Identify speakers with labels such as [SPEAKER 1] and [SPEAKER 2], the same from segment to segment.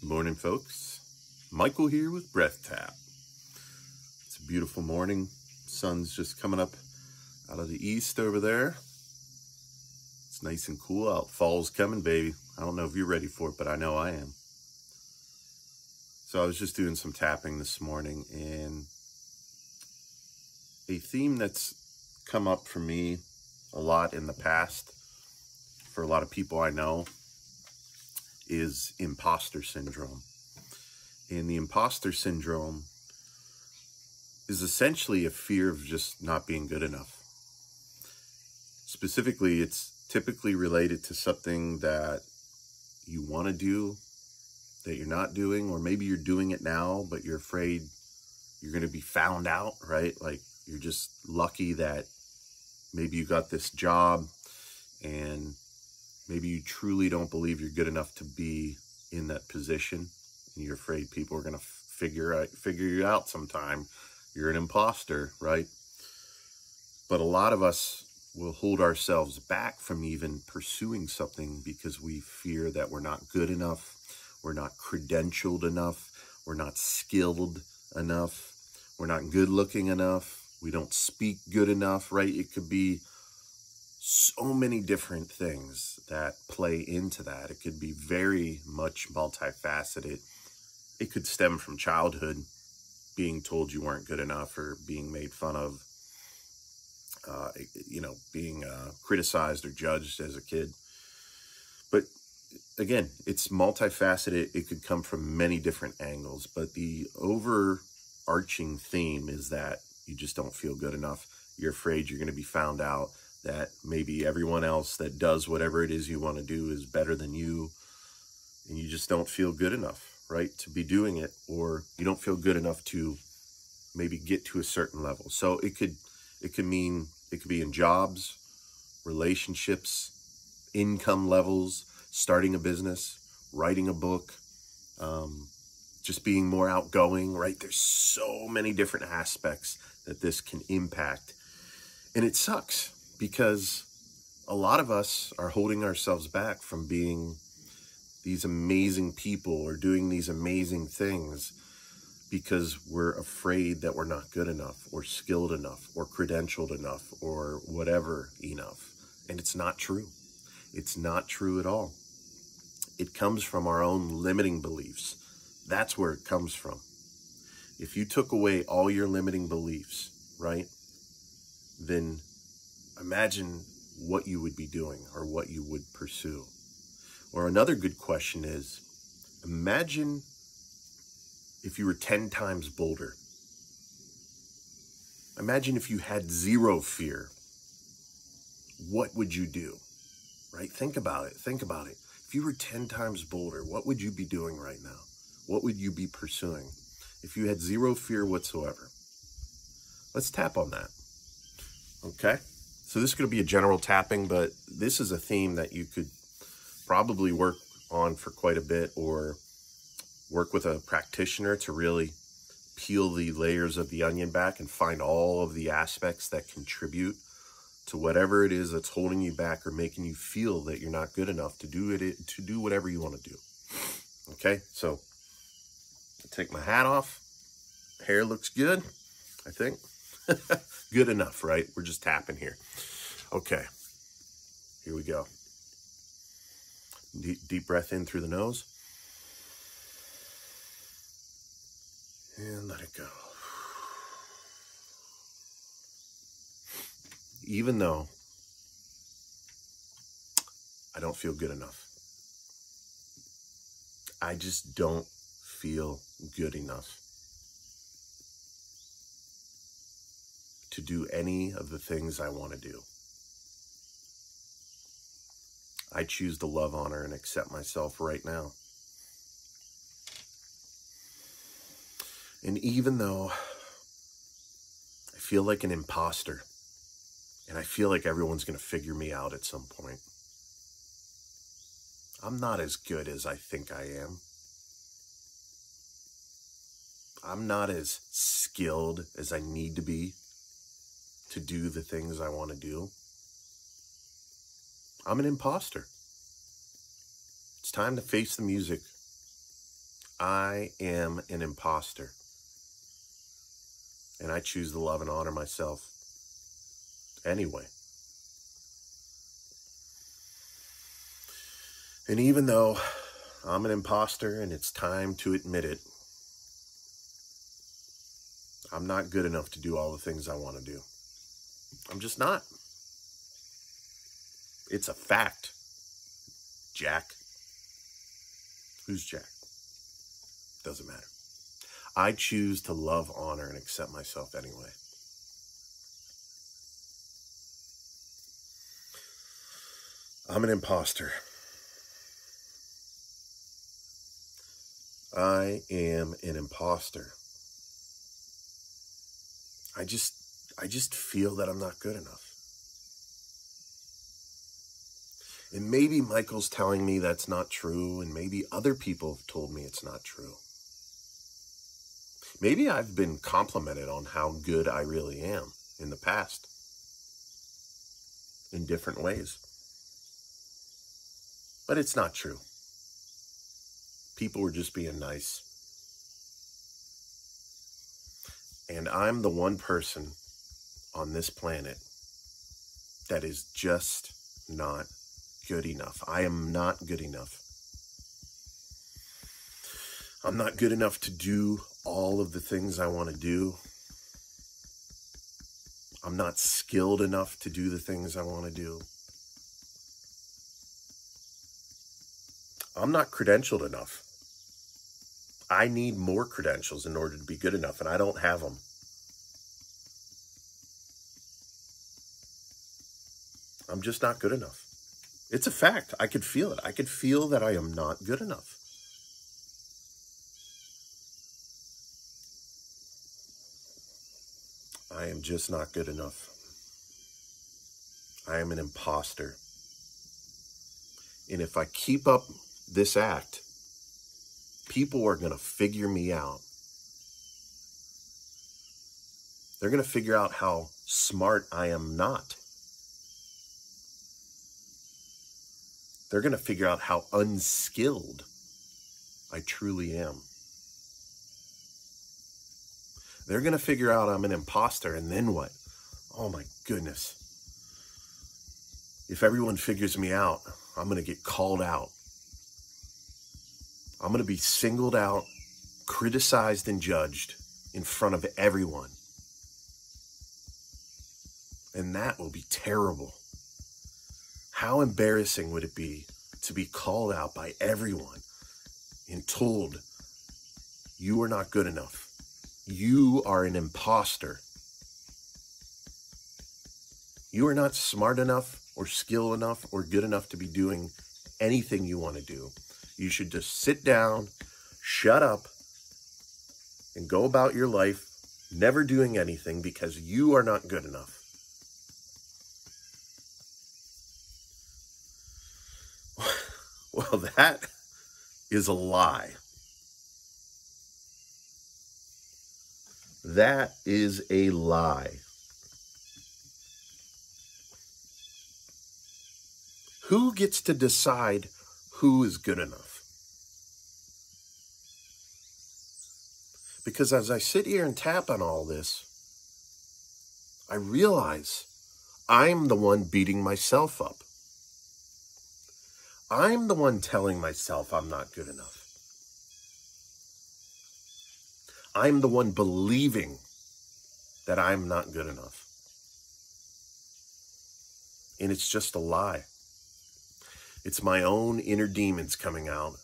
[SPEAKER 1] Morning, folks. Michael here with Breath Tap. It's a beautiful morning. Sun's just coming up out of the east over there. It's nice and cool out. Fall's coming, baby. I don't know if you're ready for it, but I know I am. So I was just doing some tapping this morning, and a theme that's come up for me a lot in the past, for a lot of people I know, is imposter syndrome. And the imposter syndrome is essentially a fear of just not being good enough. Specifically, it's typically related to something that you want to do that you're not doing, or maybe you're doing it now, but you're afraid you're going to be found out, right? Like, you're just lucky that maybe you got this job and maybe you truly don't believe you're good enough to be in that position, and you're afraid people are going to figure you out sometime. You're an imposter, right? But a lot of us will hold ourselves back from even pursuing something because we fear that we're not good enough, we're not credentialed enough, we're not skilled enough, we're not good looking enough, we don't speak good enough, right? It could be so many different things that play into that. It could be very much multifaceted. It could stem from childhood, being told you weren't good enough, or being made fun of, being criticized or judged as a kid. But again, it's multifaceted. It could come from many different angles, but the overarching theme is that you just don't feel good enough. You're afraid you're going to be found out, that maybe everyone else that does whatever it is you want to do is better than you, and you just don't feel good enough, right, to be doing it, or you don't feel good enough to maybe get to a certain level. So it could be in jobs, relationships, income levels, starting a business, writing a book, just being more outgoing, right? There's so many different aspects that this can impact, and it sucks, because a lot of us are holding ourselves back from being these amazing people or doing these amazing things because we're afraid that we're not good enough or skilled enough or credentialed enough or whatever enough. And it's not true. It's not true at all. It comes from our own limiting beliefs. That's where it comes from. If you took away all your limiting beliefs, right, then imagine what you would be doing or what you would pursue. Or another good question is, imagine if you were 10 times bolder. Imagine if you had zero fear. What would you do? Right? Think about it. Think about it. If you were 10 times bolder, what would you be doing right now? What would you be pursuing if you had zero fear whatsoever? Let's tap on that. Okay? So this is going to be a general tapping, but this is a theme that you could probably work on for quite a bit, or work with a practitioner to really peel the layers of the onion back and find all of the aspects that contribute to whatever it is that's holding you back or making you feel that you're not good enough to do whatever you want to do. Okay, so I take my hat off. Hair looks good, I think. Good enough, right? We're just tapping here. Okay, here we go. Deep breath in through the nose. And let it go. Even though I don't feel good enough, I just don't feel good enough to do any of the things I want to do. I choose to love, honor, and accept myself right now. And even though I feel like an imposter, and I feel like everyone's going to figure me out at some point, I'm not as good as I think I am. I'm not as skilled as I need to be to do the things I want to do. I'm an imposter. It's time to face the music. I am an imposter. And I choose to love and honor myself anyway. And even though I'm an imposter and it's time to admit it, I'm not good enough to do all the things I want to do. I'm just not. It's a fact. Jack. Who's Jack? Doesn't matter. I choose to love, honor, and accept myself anyway. I'm an imposter. I am an imposter. I just feel that I'm not good enough. And maybe Michael's telling me that's not true, and maybe other people have told me it's not true. Maybe I've been complimented on how good I really am in the past, in different ways. But it's not true. People were just being nice. And I'm the one person on this planet that is just not good enough. I am not good enough. I'm not good enough to do all of the things I want to do. I'm not skilled enough to do the things I want to do. I'm not credentialed enough. I need more credentials in order to be good enough, and I don't have them. I'm just not good enough. It's a fact. I could feel it. I could feel that I am not good enough. I am just not good enough. I am an imposter. And if I keep up this act, people are going to figure me out. They're going to figure out how smart I am not. They're going to figure out how unskilled I truly am. They're going to figure out I'm an imposter, and then what? Oh my goodness. If everyone figures me out, I'm going to get called out. I'm going to be singled out, criticized, and judged in front of everyone. And that will be terrible. How embarrassing would it be to be called out by everyone and told, you are not good enough. You are an imposter. You are not smart enough or skilled enough or good enough to be doing anything you want to do. You should just sit down, shut up, and go about your life never doing anything because you are not good enough. Well, that is a lie. That is a lie. Who gets to decide who is good enough? Because as I sit here and tap on all this, I realize I'm the one beating myself up. I'm the one telling myself I'm not good enough. I'm the one believing that I'm not good enough. And it's just a lie. It's my own inner demons coming out,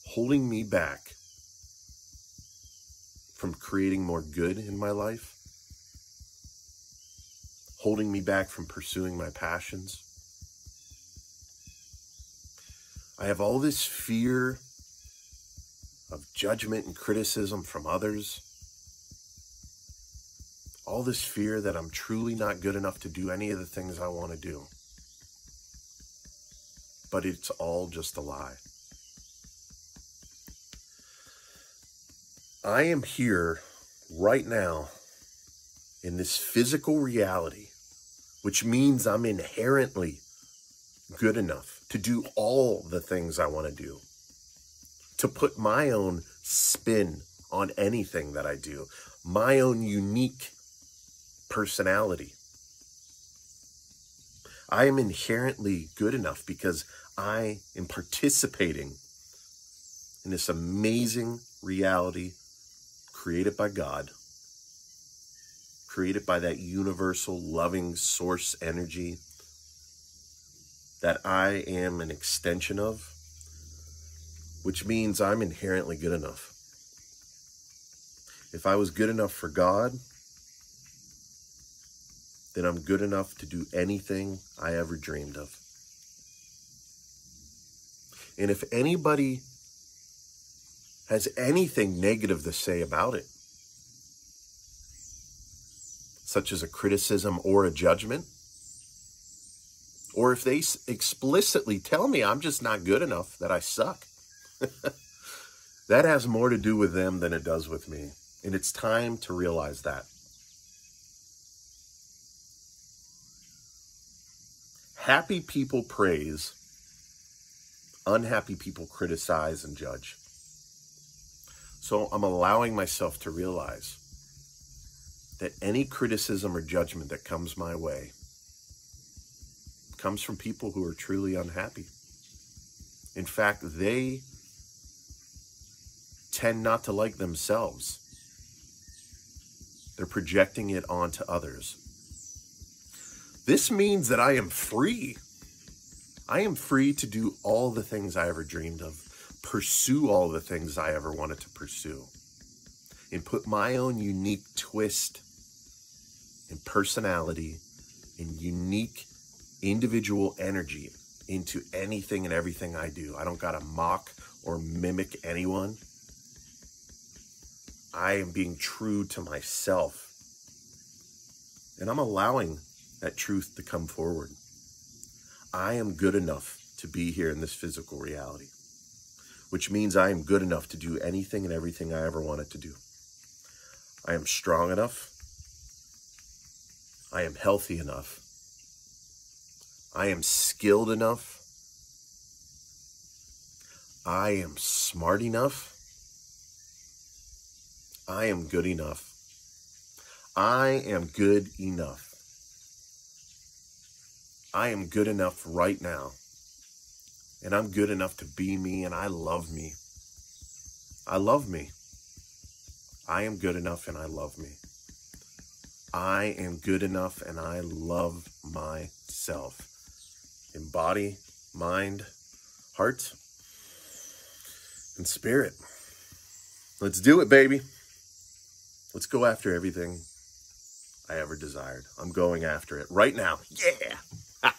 [SPEAKER 1] holding me back from creating more good in my life, holding me back from pursuing my passions. I have all this fear of judgment and criticism from others. All this fear that I'm truly not good enough to do any of the things I want to do. But it's all just a lie. I am here right now in this physical reality, which means I'm inherently good enough to do all the things I want to do. to put my own spin on anything that I do, my own unique personality. I am inherently good enough because I am participating in this amazing reality created by God, created by that universal loving source energy that I am an extension of, which means I'm inherently good enough. If I was good enough for God, then I'm good enough to do anything I ever dreamed of. And if anybody has anything negative to say about it, such as a criticism or a judgment, or if they explicitly tell me I'm just not good enough, that I suck, that has more to do with them than it does with me. And it's time to realize that. Happy people praise, unhappy people criticize and judge. So I'm allowing myself to realize that any criticism or judgment that comes my way comes from people who are truly unhappy. In fact, they tend not to like themselves. They're projecting it onto others. This means that I am free. I am free to do all the things I ever dreamed of, pursue all the things I ever wanted to pursue, and put my own unique twist and personality and unique individual energy into anything and everything I do. I don't gotta mock or mimic anyone. I am being true to myself. And I'm allowing that truth to come forward. I am good enough to be here in this physical reality, which means I am good enough to do anything and everything I ever wanted to do. I am strong enough. I am healthy enough. I am skilled enough. I am smart enough. I am good enough. I am good enough. I am good enough right now. And I'm good enough to be me, and I love me. I love me. I am good enough and I love me. I am good enough and I love myself. In body, mind, heart, and spirit. Let's do it, baby. Let's go after everything I ever desired. I'm going after it right now. Yeah.